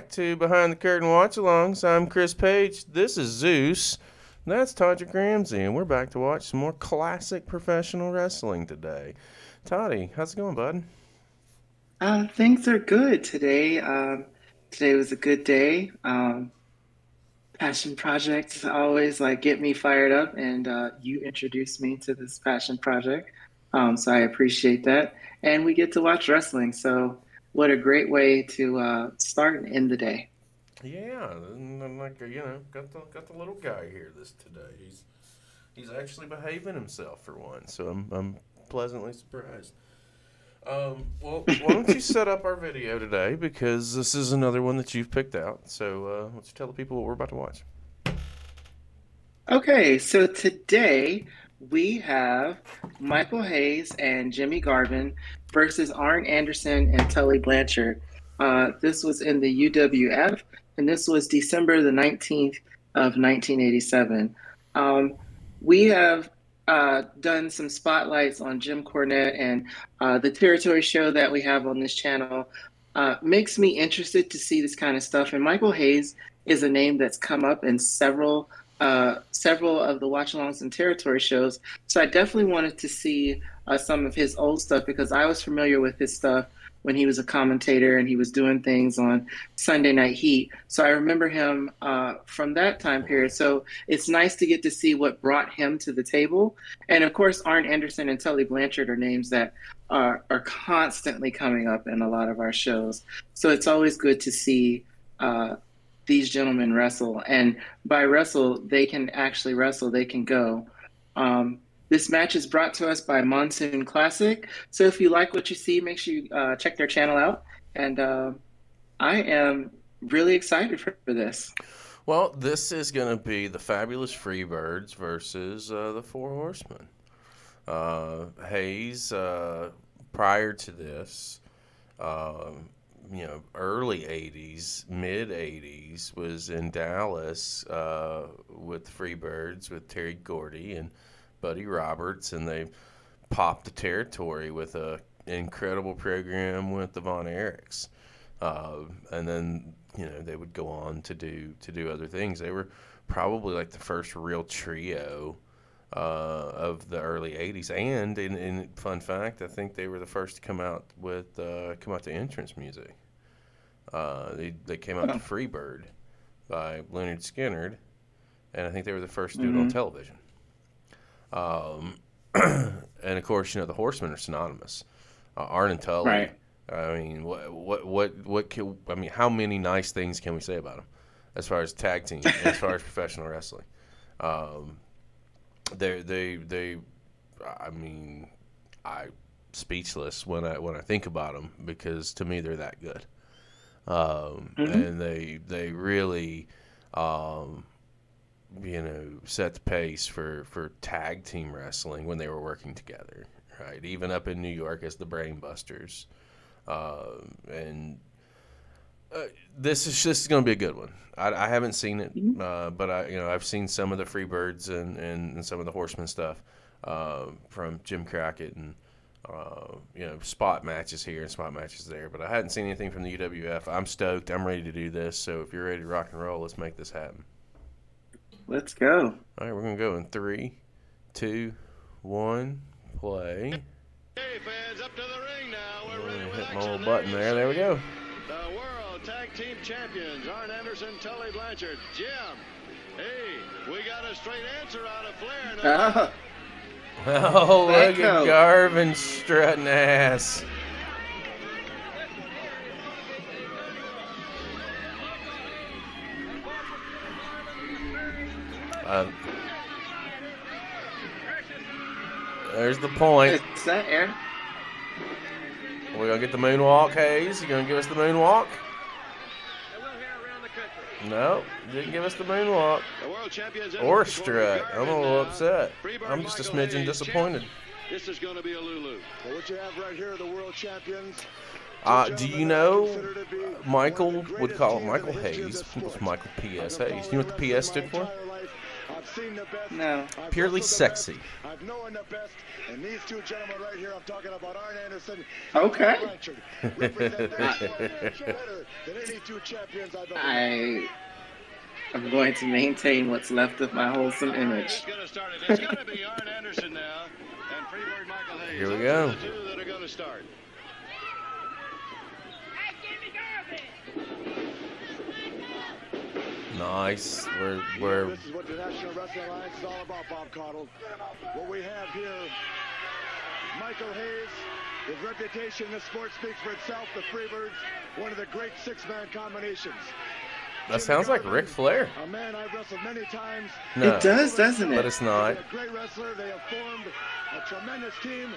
back to Behind the Curtain Watch-Alongs. I'm Chris Page. This is Zeus. That's Todrick Ramsey, and we're back to watch some more classic professional wrestling today. Toddy, how's it going, bud? Things are good today. Today was a good day. Passion projects always get me fired up, and you introduced me to this passion project, so I appreciate that. And we get to watch wrestling, so what a great way to start and end the day. Yeah, and got the little guy here today. He's actually behaving himself for once, so I'm pleasantly surprised. Well, why don't you set up our video today, because this is another one that you've picked out. So, why don't you tell the people what we're about to watch? Okay, so today we have Michael Hayes and Jimmy Garvin versus Arn Anderson and Tully Blanchard. This was in the UWF, and this was December the 19th of 1987. We have done some spotlights on Jim Cornette, and the territory show that we have on this channel makes me interested to see this kind of stuff. And Michael Hayes is a name that's come up in several of the watch-alongs and territory shows. So I definitely wanted to see some of his old stuff, because I was familiar with his stuff when he was a commentator and he was doing things on Sunday Night Heat. So I remember him from that time period. So it's nice to get to see what brought him to the table. And of course, Arn Anderson and Tully Blanchard are names that are constantly coming up in a lot of our shows. So it's always good to see these gentlemen wrestle. And by wrestle, they can actually wrestle, they can go. This match is brought to us by Monsoon Classic. So if you like what you see, make sure you check their channel out. And I am really excited for this. Well, this is going to be the Fabulous Freebirds versus the Four Horsemen. Hayes, prior to this, early 80s, mid 80s, was in Dallas with Freebirds with Terry Gordy and Buddy Roberts, and they popped the territory with a incredible program with the Von Erichs, and then they would go on to do other things. They were probably like the first real trio of the early 80s, and in fun fact, I think they were the first to come out to entrance music. They came out to Freebird by Leonard Skinner, and I think they were the first to do it on television. And of course, the Horsemen are synonymous. Arn and Tully. Right. I mean, how many nice things can we say about them as far as tag team, as far as professional wrestling? I'm speechless when I think about them, because to me they're that good. And they really, set the pace for tag team wrestling when they were working together, right? Even up in New York as the Brainbusters. This is going to be a good one. I haven't seen it, but I've seen some of the Freebirds and some of the Horsemen stuff from Jim Crockett, and spot matches here and spot matches there. But I hadn't seen anything from the UWF. I'm stoked. I'm ready to do this. So if you're ready to rock and roll, let's make this happen. Let's go. All right, we're going to go in 3, 2, 1, play. Hey, fans, up to the ring now. We're ready with hit my action. little button there. There we go. The World Tag Team Champions, Arn Anderson, Tully Blanchard. Jim, hey, we got a straight answer out of Flair. Oh, look at Garvin strutting ass. There's the point. Is that air? We're going to get the moonwalk, Hayes. You going to give us the moonwalk? No, didn't give us the moonwalk. Or a strut. I'm a little upset. I'm just a smidgen disappointed. This is going to be a Lulu. Well, what you have right here are the world champions. Do you know Michael would call it Michael Hayes? It was Michael P.S. Hayes. You know what the P.S. stood for? I've seen the best. No. I've Purely wrestled the sexy. best. I've known the best. And these two gentlemen right here, I'm talking about Arn Anderson Okay. and Blanchard, represent better than any two champions I've ever I'm going to maintain what's left of my wholesome image. It's going to start it. It's going to be Arn Anderson now and Freebird Michael Hayes. Here we Those go. are the two that are going to start. Nice. We're This is what the National Wrestling Alliance is all about, Bob Caudle. What we have here, Michael Hayes, his reputation in the sport speaks for itself. The Freebirds, one of the great six-man combinations. that sounds like Ric Flair. A man I've wrestled many times. No, It does, doesn't but it? it's not. He's a great wrestler. They have formed a tremendous team,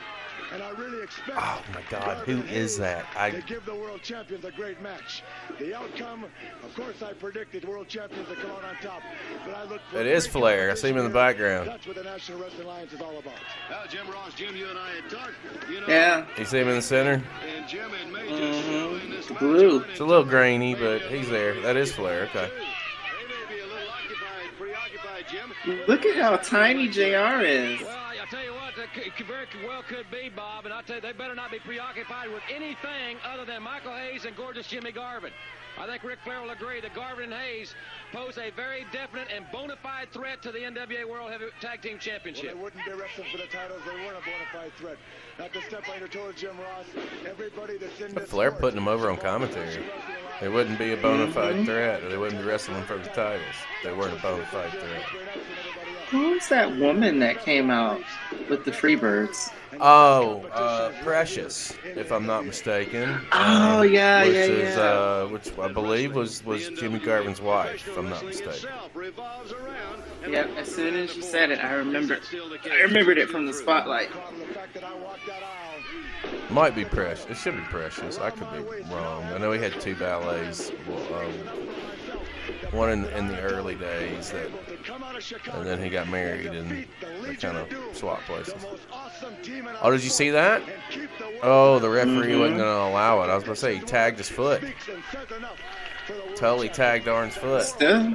and I really expect. Oh my God, who Garvin is Hayes that? to give the world champions a great match. The outcome, of course, I predicted world champions to come out on top, but I look for. It is great Flair. I see him in the background. That's what the National Wrestling Alliance is all about. Now, Jim Ross, Jim, you and I had talked. You know, Yeah. You see him in the center? And Jim and May just in this match Blue. on It's a little grainy, but he's there. That is Flair. Okay. They may be a little preoccupied, Jim. Look at how tiny JR is. Well, I tell you what, that very well could be, Bob, and I tell you, they better not be preoccupied with anything other than Michael Hayes and gorgeous Jimmy Garvin. I think Ric Flair will agree that Garvin and Hayes pose a very definite and bona fide threat to the NWA World Heavy Tag Team Well, Championship. they wouldn't be wrestling for the titles. They weren't a bona fide threat. Not to step on your toes, Jim Ross. Everybody that's in this Flair sport, putting him over on commentary. They wouldn't be a bona fide threat, or they wouldn't be wrestling for the titles. They weren't a bona fide threat. Who's that woman that came out with the Freebirds? Oh, Precious, if I'm not mistaken. Oh, yeah, which yeah, is, yeah. which I believe was Jimmy Garvin's wife, if I'm not mistaken. Yep, as soon as you said it, I remembered it from the spotlight. The fact that I walked that aisle, Might be Precious. It should be Precious. I could be wrong. I know he had two ballets. One in the early days, and then he got married and they kind of swapped places. Oh, did you see that? Oh, the referee wasn't going to allow it. I was going to say he tagged his foot. Tully tagged Arn's foot. Still?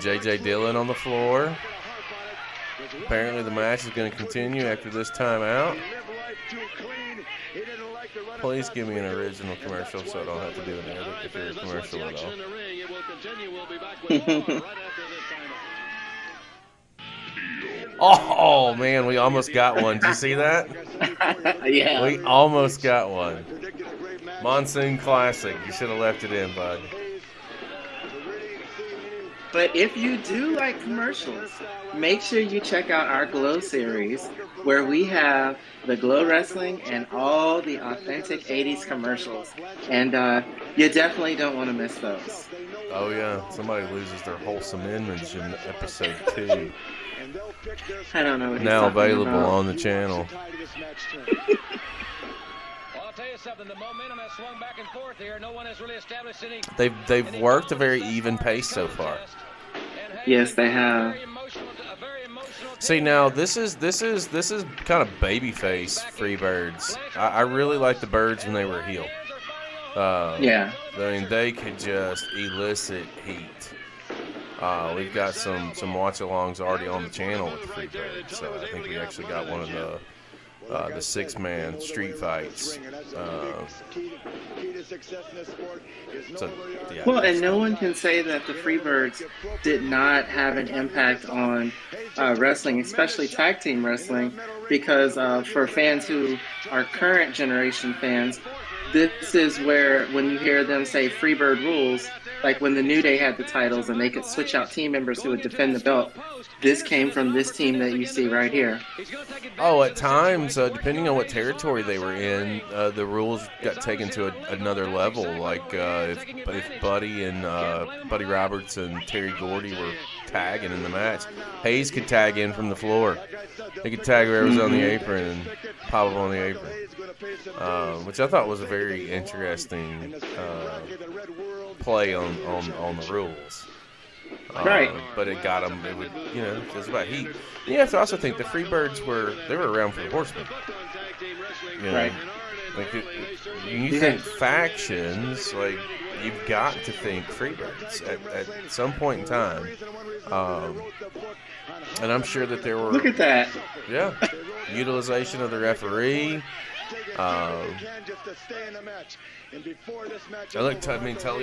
J.J. Dillon on the floor. Apparently the match is going to continue after this timeout. Please give me an original commercial so I don't have to do an edit if you're a commercial at all. Oh, man, we almost got one. Did you see that? Yeah. We almost got one. Monsoon Classic. You should have left it in, bud. But if you do like commercials, make sure you check out our Glow series where we have the Glow Wrestling and all the authentic 80s commercials. And you definitely don't want to miss those. Oh, yeah. Somebody loses their wholesome image in episode 2. I don't know what he's Now talking available about. on the channel. Well, I'll tell you something, the momentum has swung back and forth here. No one has really established any... They've worked a very even pace so far. Yes, they have. See, now this is kind of babyface Freebirds. I really like the Birds when they were heel. Yeah. I mean, they could just elicit heat. We've got some watch-alongs already on the channel with the Freebirds. So I think we actually got one of the six-man street fights. Yeah. Well, and no one can say that the Freebirds did not have an impact on wrestling, especially tag team wrestling, because for fans who are current generation fans, this is where when you hear them say Freebird rules, like when the New Day had the titles and they could switch out team members who would defend the belt, this came from this team that you see right here. Oh, at times, depending on what territory they were in, the rules got taken to another level. Like if Buddy and Buddy Roberts and Terry Gordy were tagging in the match, Hayes could tag in from the floor. He could tag whoever was on the apron and pop up on the apron, which I thought was a very interesting play on the rules. Right. But it got them. It would, it was about heat. You have to also think the Freebirds were around for the Horsemen. Right. Like you think factions, like you've got to think Freebirds at some point in time. And I'm sure that there were... Look at that. Yeah. Utilization of the referee. Tully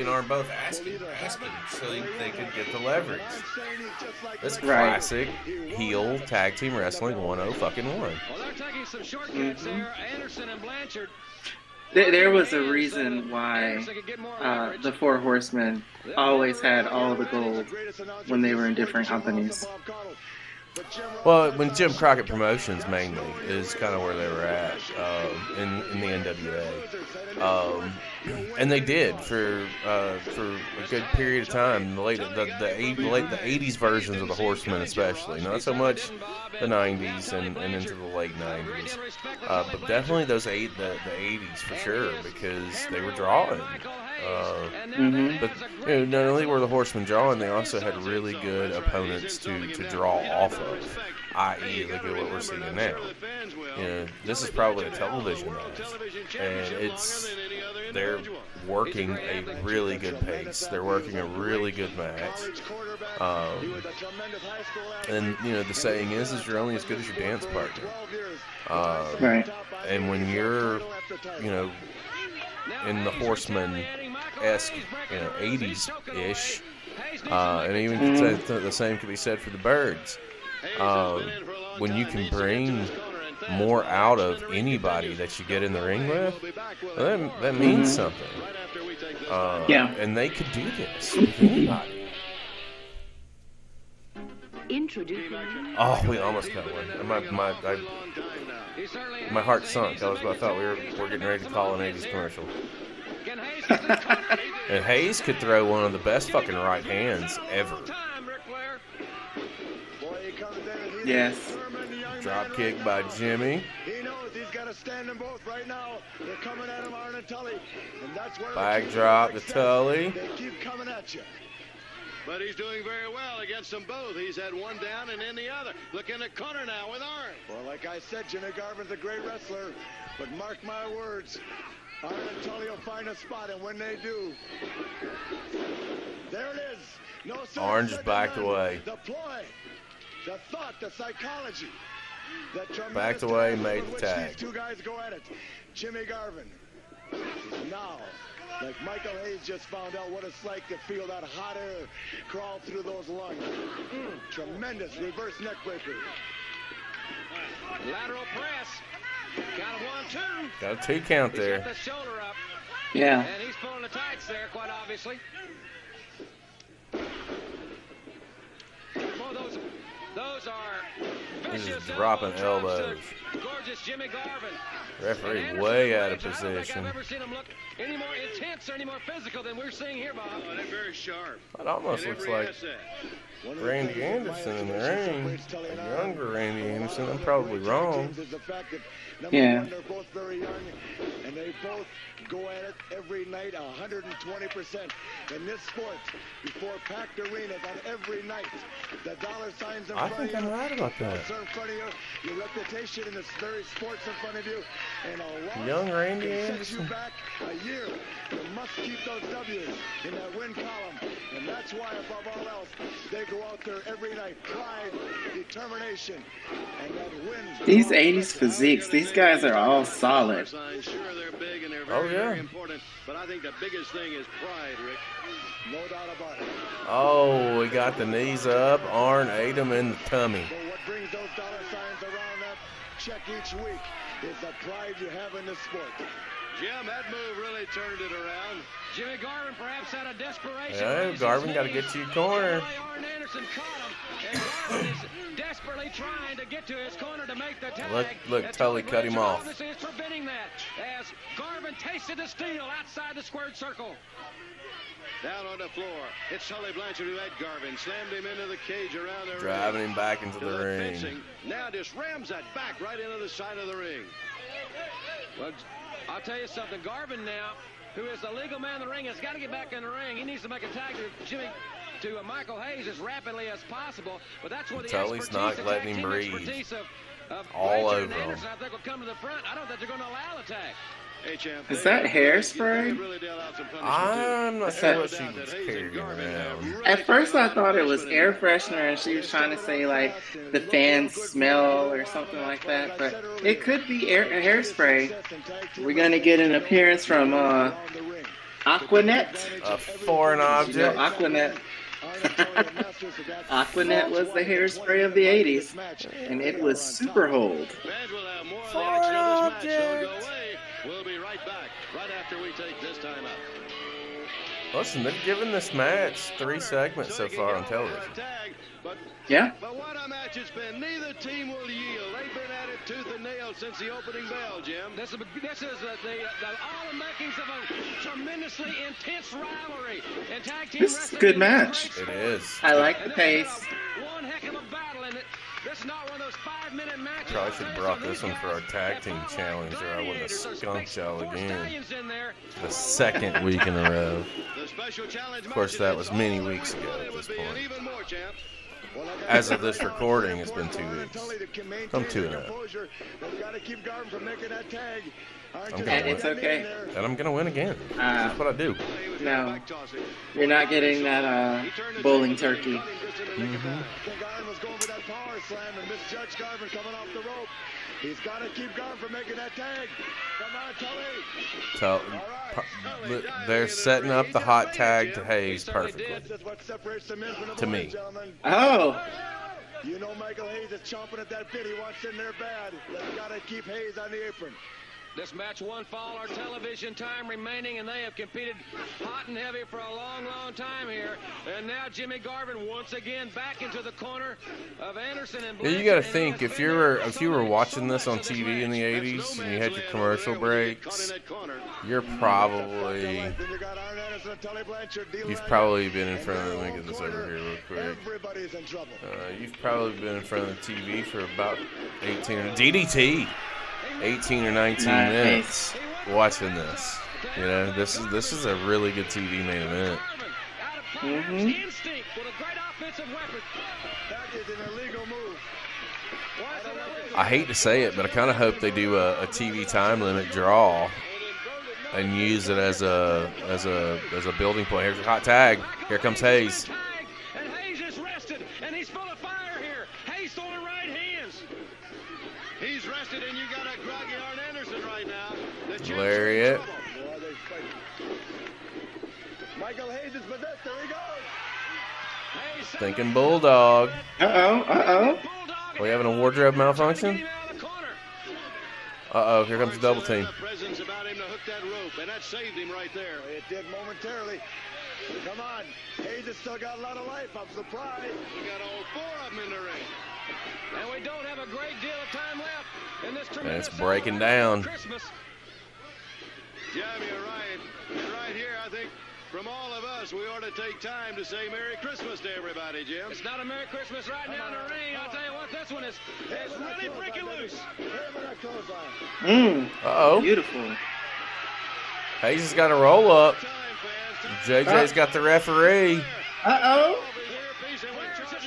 and I are both asking so they could get the leverage. That's classic heel tag team wrestling 101. Well, they're taking some shortcuts there. Anderson and Blanchard. There was a reason why the Four Horsemen always had all the gold when they were in different companies. Well, when Jim Crockett Promotions mainly is kind of where they were at in the NWA, and they did for a good period of time. The 80s versions of the Horsemen, especially, not so much the 90s and into the late 90s, but definitely the 80s for sure, because they were drawing. But not only were the Horsemen drawing, they also had really good opponents to draw off of, i.e. look at what we're seeing now. This is probably a television match, and they're working a really good pace. They're working a really good match. And the saying is you're only as good as your dance partner. Right. And when you're, in the Horseman-esque, 80s-ish, and even the same could be said for the Birds. When you can bring more out of anybody that you get in the ring with, that means something. And they could do this with anybody. Oh, we almost got one. My heart sunk. I thought we were getting ready to call an 80s commercial. And Hayes could throw one of the best fucking right hands ever. Yes. Drop kick by Jimmy. He knows he's got to stand them both right now. They're coming at him, Arn and Tully. And that's where back drop to Tully. They keep coming at you. But he's doing very well against them both. He's had one down and in the other. Look in the corner now with Arn. Well, like I said, Jimmy Garvin's a great wrestler. But mark my words, Arn and Tully will find a spot, and when they do, there it is. No Arn just backed away. The ploy, the thought, the psychology. Backed away, made the tag. These two guys go at it. Jimmy Garvin. Now, like Michael Hayes just found out what it's like to feel that hot air crawl through those lungs. Tremendous reverse neck breaker. Lateral press. Count of 1, 2. Got a 2 count there. He's got the shoulder up. Yeah. And he's pulling the tights there, quite obviously. Well, those are He's vicious just dropping elbows. Gorgeous Jimmy Garvin. Referee way out of position. I've never seen him look any more intense or any more physical than we're seeing here, Bob. Oh, they're very sharp. It almost looks like Randy Anderson in the ring. A younger Randy Anderson. I'm probably wrong. Yeah. They're both very young, and they both go at it every night 120%. In this sport, before packed arenas on every night, the dollar signs in front of you. I think I'm right about that. In front of you, your reputation in this very sports in front of you, and a lot young Randy can Anderson. set you back a year. You must keep those W's in that win column, and that's why, above all else, they go out there every night. Pride, determination, and that wins. These 80s physiques, these guys are all solid. Sure, they're big and they're very important, but I think the biggest thing is pride, Rick. No doubt about it. Oh, we got the knees up. Arn ate him in the tummy. But what brings those dollar signs around that check each week is the pride you have in this sport. Jim, that move really turned it around. Jimmy Garvin perhaps out of desperation. Yeah, Garvin got to get to your corner. Arn Anderson caught him, and Garvin is desperately trying to get to his corner to make the tag. Look, Tully cut him off. Is preventing that as Garvin tasted the steel outside the squared circle. Down on the floor, it's Tully Blanchard who had Garvin, slammed him into the cage around the driving him back into the ring. Fencing. Now just rams that back right into the side of the ring. Well, I'll tell you something. Garvin now, who is the legal man in the ring, has got to get back in the ring. He needs to make a tag to Michael Hayes as rapidly as possible. But that's where the Tully's not letting him breathe. Of all over him. him. I think will come to the front. I don't think they're going to allow the tag. Hey, champ, Is that they hairspray? really dealt out some punishment, too. I'm not That's sure that- what she was carrying around. At first, I thought it was air freshener, and she was trying to say like the fans smell or something like that. But it could be hairspray. We're gonna get an appearance from Aquanet. A foreign You know, object. Aquanet. Aquanet was the hairspray of the '80s, and it was super hold. Fans will have more of the action of this match. Don't go away. We'll be right back, right after we take this time out. Listen, they've given this match 3 segments so far on television. Yeah. But what a match it's been. Neither team will yield. They've been at it tooth and nail since the opening bell, Jim. This is all the makings of a tremendously intense rivalry in tag team This is a wrestling. good match. It is. I like the pace. One heck of a battle, and this is not one of those 5-minute matches. Probably should have brought this one for our tag team challenge, or I wouldn't have skunked y'all again. The second week in a row. The special challenge Of course, that was many weeks ago at this point. As of this recording, it's been 2 weeks. I'm 2-0. I'm gonna And win. it's okay. And I'm gonna win again. That's what I do. No, you're not getting that bowling turkey. Garvin was going for that power slam and misjudged Garvin coming off the rope. He's got to keep Garvin from making that tag. Come on, Tully. They're setting up the hot tag to Hayes perfectly. That's what separates the men from the To boys, me. gentlemen. Oh, You know Michael Hayes is chomping at that bit. He wants in there bad. They've got to keep Hayes on the apron. This match won for all our television time remaining, and they have competed hot and heavy for a long, long time here. And now Jimmy Garvin once again back into the corner of Anderson and Yeah, you got to think if you were watching this on TV in the '80s and you had your commercial breaks, you've probably been in front of. Let me get this over here real quick. Everybody's in trouble. You've probably been in front of the TV for about 18 or 19 minutes watching this. You know, this is a really good TV main event. Instinct with a great offensive weapon. That is an illegal move. I hate to say it, but I kind of hope they do a TV time limit draw and use it as a building point. Here's a hot tag. Here comes Hayes. And Hayes is rested, and he's full of fire here. Hayes throwing right hands. He's rested, and you got a groggy Arn Anderson right now. The champ's Lariat. in trouble. Boy, they fight. Michael Hayes is possessed. There he goes. Hayes set Thinking up. Bulldog. uh-oh. Bulldog, Are we having a wardrobe malfunction? Get him out of the corner. Uh-oh, here comes the double team. Presence about him to hook that rope, and that saved him right there. It did momentarily. Come on. Hayes has still got a lot of life. I'm surprised. We got all 4 of them in the ring. And we don't have a great deal of time left in this And tremendous it's breaking celebration of down. Christmas. Jim, you're right. And right here, I think from all of us, we ought to take time to say Merry Christmas to everybody, Jim. It's not a Merry Christmas right now in the ring. I'll tell you what, this one is really freaking loose. Uh-oh. Beautiful. Hayes has got a roll up. Time, fans. JJ's got the referee. Uh-oh.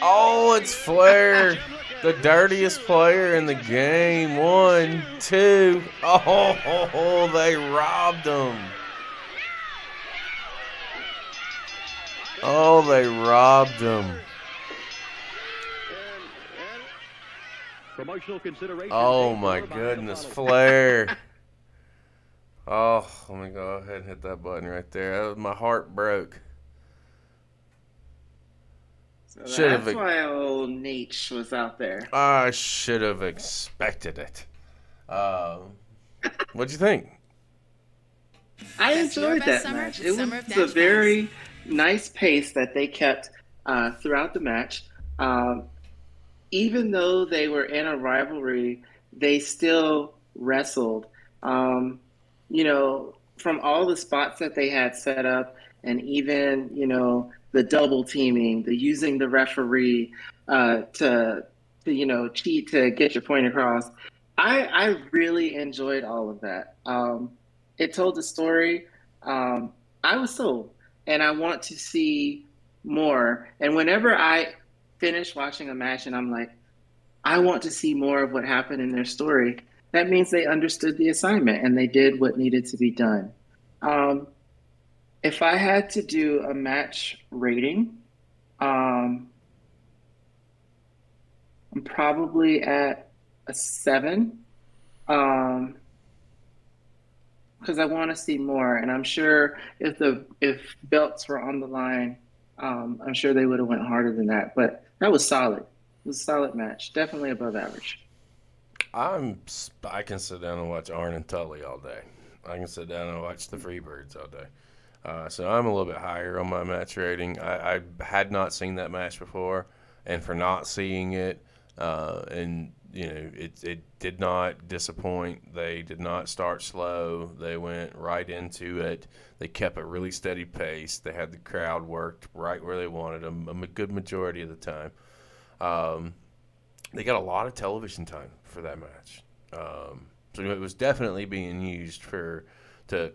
Oh, it's Flair. The dirtiest player in the game. 1, 2. Oh, they robbed him. Oh, they robbed him. Promotional consideration. Oh, my goodness. Flair. Oh, let me go ahead and hit that button right there. My heart broke. So Should've- that's why old Nate was out there. I should have expected it. What'd you think? I Best year, enjoyed best that summer, match. It summer was of a Dash very nice pace that they kept throughout the match. Even though they were in a rivalry, they still wrestled. You know, from all the spots that they had set up, and even, you know, the double teaming, the using the referee to you know, cheat to get your point across. I really enjoyed all of that. It told the story. I was sold, and I want to see more. And whenever I finish watching a match and I'm like, I want to see more of what happened in their story, that means they understood the assignment and they did what needed to be done. If I had to do a match rating, I'm probably at a 7. Because I want to see more, and I'm sure if belts were on the line, I'm sure they would have went harder than that. But that was solid. It was a solid match, definitely above average. I can sit down and watch Arn and Tully all day. I can sit down and watch the Freebirds all day. So I'm a little bit higher on my match rating. I had not seen that match before, and for not seeing it, and it did not disappoint. They did not start slow. They went right into it. They kept a really steady pace. They had the crowd worked right where they wanted them a good majority of the time. They got a lot of television time for that match. So it was definitely being used to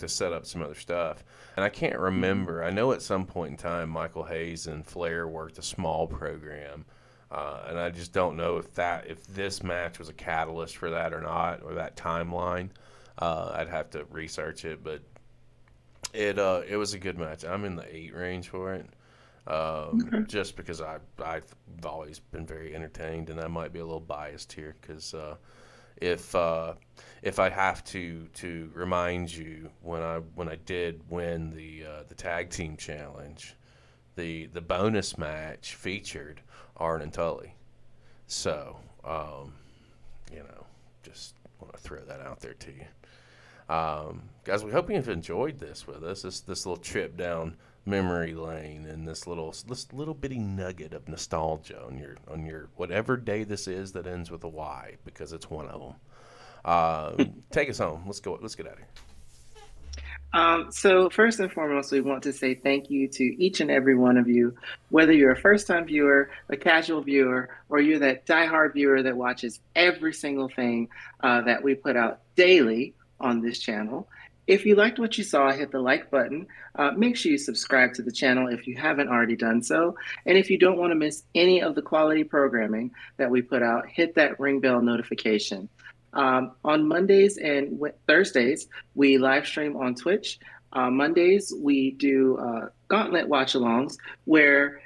set up some other stuff. And I can't remember. I know at some point in time Michael Hayes and Flair worked a small program. And I just don't know if this match was a catalyst for that or not, or that timeline. I'd have to research it, but it was a good match. I'm in the 8 range for it, just because I've always been very entertained, and I might be a little biased here because if I have to remind you when I did win the tag team challenge, the bonus match featured Arn and Tully. So, just want to throw that out there to you. Guys, we hope you've enjoyed this with us, this little trip down memory lane, and this little bitty nugget of nostalgia on your whatever day this is that ends with a Y, because it's one of them. Take us home. Let's get out of here. So first and foremost, we want to say thank you to each and every one of you, whether you're a first-time viewer, a casual viewer, or you're that diehard viewer that watches every single thing that we put out daily on this channel. If you liked what you saw, hit the like button. Make sure you subscribe to the channel if you haven't already done so. And if you don't want to miss any of the quality programming that we put out, hit that ring bell notification. On Mondays and Thursdays, we live stream on Twitch. Mondays, we do Gauntlet watch-alongs, where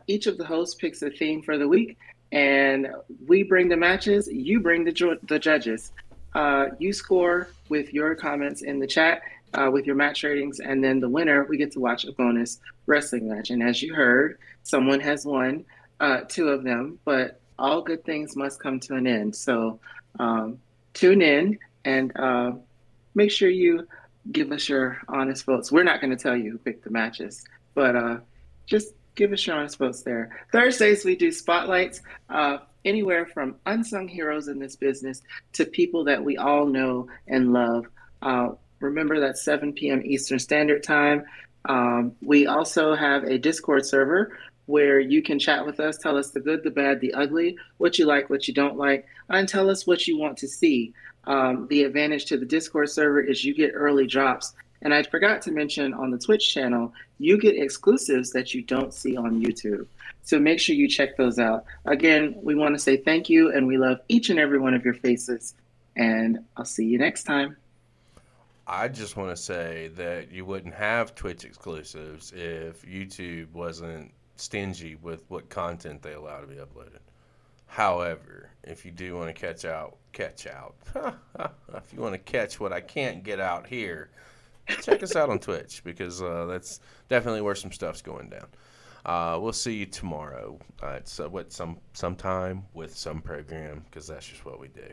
each of the hosts picks a theme for the week, and we bring the matches, you bring the judges. You score with your comments in the chat, with your match ratings, and then the winner, we get to watch a bonus wrestling match. And as you heard, someone has won 2 of them, but all good things must come to an end. So tune in and make sure you give us your honest votes. We're not going to tell you who picked the matches, but just give us your honest votes there. Thursdays, we do spotlights, anywhere from unsung heroes in this business to people that we all know and love. Remember, that's 7 p.m. Eastern Standard Time. We also have a Discord server where you can chat with us, tell us the good, the bad, the ugly, what you like, what you don't like, and tell us what you want to see. The advantage to the Discord server is you get early drops. And I forgot to mention on the Twitch channel, you get exclusives that you don't see on YouTube. So make sure you check those out. Again, we want to say thank you, and we love each and every one of your faces. And I'll see you next time. I just want to say that you wouldn't have Twitch exclusives if YouTube wasn't stingy with what content they allow to be uploaded. However, if you do want to catch out. If you want to catch what I can't get out here, check us out on Twitch, because that's definitely where some stuff's going down. We'll see you tomorrow at sometime with some program, because that's just what we do.